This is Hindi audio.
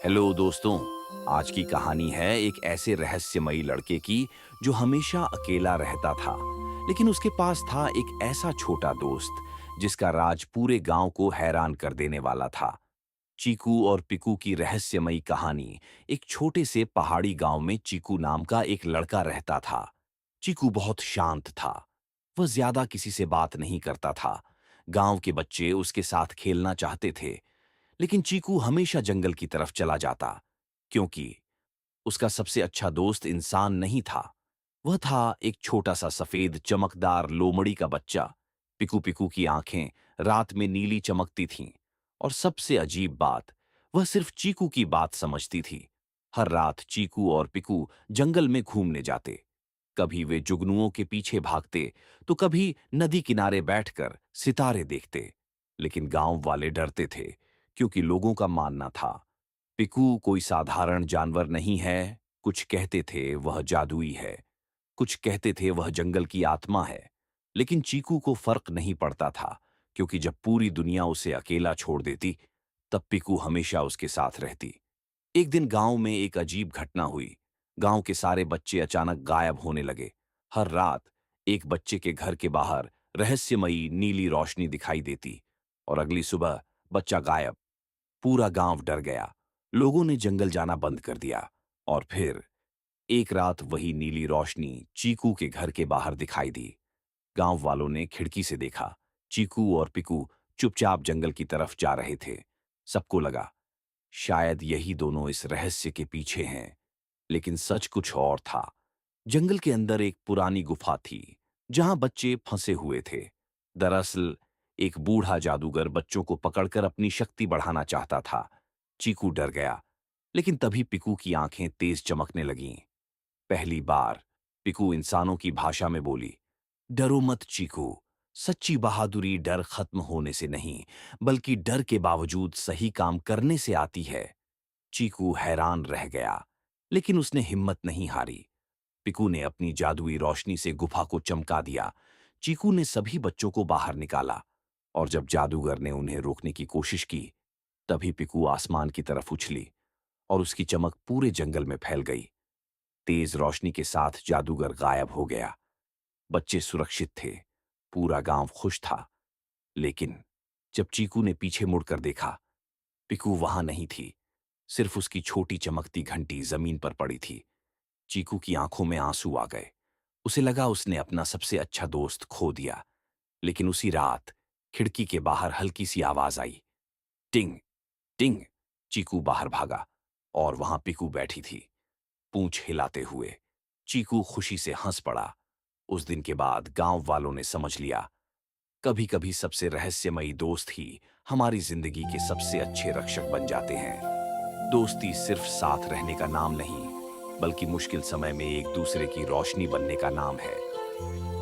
हेलो दोस्तों। आज की कहानी है एक ऐसे रहस्यमयी लड़के की जो हमेशा अकेला रहता था। लेकिन उसके पास था एक ऐसा छोटा दोस्त जिसका राज पूरे गांव को हैरान कर देने वाला था। चीकू और पिकू की रहस्यमयी कहानी। एक छोटे से पहाड़ी गांव में चीकू नाम का एक लड़का रहता था। चीकू बहुत शांत था। वह ज्यादा किसी से बात नहीं करता था। गांव के बच्चे उसके साथ खेलना चाहते थे, लेकिन चीकू हमेशा जंगल की तरफ चला जाता, क्योंकि उसका सबसे अच्छा दोस्त इंसान नहीं था। वह था एक छोटा सा सफेद चमकदार लोमड़ी का बच्चा। पिकू पिकू की आंखें रात में नीली चमकती थीं, और सबसे अजीब बात, वह सिर्फ चीकू की बात समझती थी। हर रात चीकू और पिकू जंगल में घूमने जाते। कभी वे जुगनुओं के पीछे भागते, तो कभी नदी किनारे बैठकर सितारे देखते। लेकिन गांव वाले डरते थे, क्योंकि लोगों का मानना था पिकू कोई साधारण जानवर नहीं है। कुछ कहते थे वह जादुई है, कुछ कहते थे वह जंगल की आत्मा है। लेकिन चीकू को फर्क नहीं पड़ता था, क्योंकि जब पूरी दुनिया उसे अकेला छोड़ देती, तब पिकू हमेशा उसके साथ रहती। एक दिन गांव में एक अजीब घटना हुई। गांव के सारे बच्चे अचानक गायब होने लगे। हर रात एक बच्चे के घर के बाहर रहस्यमयी नीली रोशनी दिखाई देती, और अगली सुबह बच्चा गायब। पूरा गांव डर गया। लोगों ने जंगल जाना बंद कर दिया। और फिर एक रात वही नीली रोशनी चीकू के घर के बाहर दिखाई दी। गांव वालों ने खिड़की से देखा। चीकू और पिकू चुपचाप जंगल की तरफ जा रहे थे। सबको लगा शायद यही दोनों इस रहस्य के पीछे हैं। लेकिन सच कुछ और था। जंगल के अंदर एक पुरानी गुफा थी, जहां बच्चे फंसे हुए थे। दरअसल एक बूढ़ा जादूगर बच्चों को पकड़कर अपनी शक्ति बढ़ाना चाहता था। चीकू डर गया, लेकिन तभी पिकू की आंखें तेज चमकने लगीं। पहली बार पिकू इंसानों की भाषा में बोली, डरो मत चीकू। सच्ची बहादुरी डर खत्म होने से नहीं, बल्कि डर के बावजूद सही काम करने से आती है। चीकू हैरान रह गया, लेकिन उसने हिम्मत नहीं हारी। पिकू ने अपनी जादुई रोशनी से गुफा को चमका दिया। चीकू ने सभी बच्चों को बाहर निकाला, और जब जादूगर ने उन्हें रोकने की कोशिश की, तभी पिकू आसमान की तरफ उछली, और उसकी चमक पूरे जंगल में फैल गई। तेज रोशनी के साथ जादूगर गायब हो गया। बच्चे सुरक्षित थे। पूरा गांव खुश था। लेकिन जब चीकू ने पीछे मुड़कर देखा, पिकू वहां नहीं थी। सिर्फ उसकी छोटी चमकती घंटी जमीन पर पड़ी थी। चीकू की आंखों में आंसू आ गए। उसे लगा उसने अपना सबसे अच्छा दोस्त खो दिया। लेकिन उसी रात खिड़की के बाहर हल्की सी आवाज आई, टिंग टिंग। चीकू बाहर भागा, और वहां पिकू बैठी थी, पूंछ हिलाते हुए। चीकू खुशी से हंस पड़ा। उस दिन के बाद गांव वालों ने समझ लिया, कभी कभी सबसे रहस्यमयी दोस्त ही हमारी जिंदगी के सबसे अच्छे रक्षक बन जाते हैं। दोस्ती सिर्फ साथ रहने का नाम नहीं, बल्कि मुश्किल समय में एक दूसरे की रोशनी बनने का नाम है।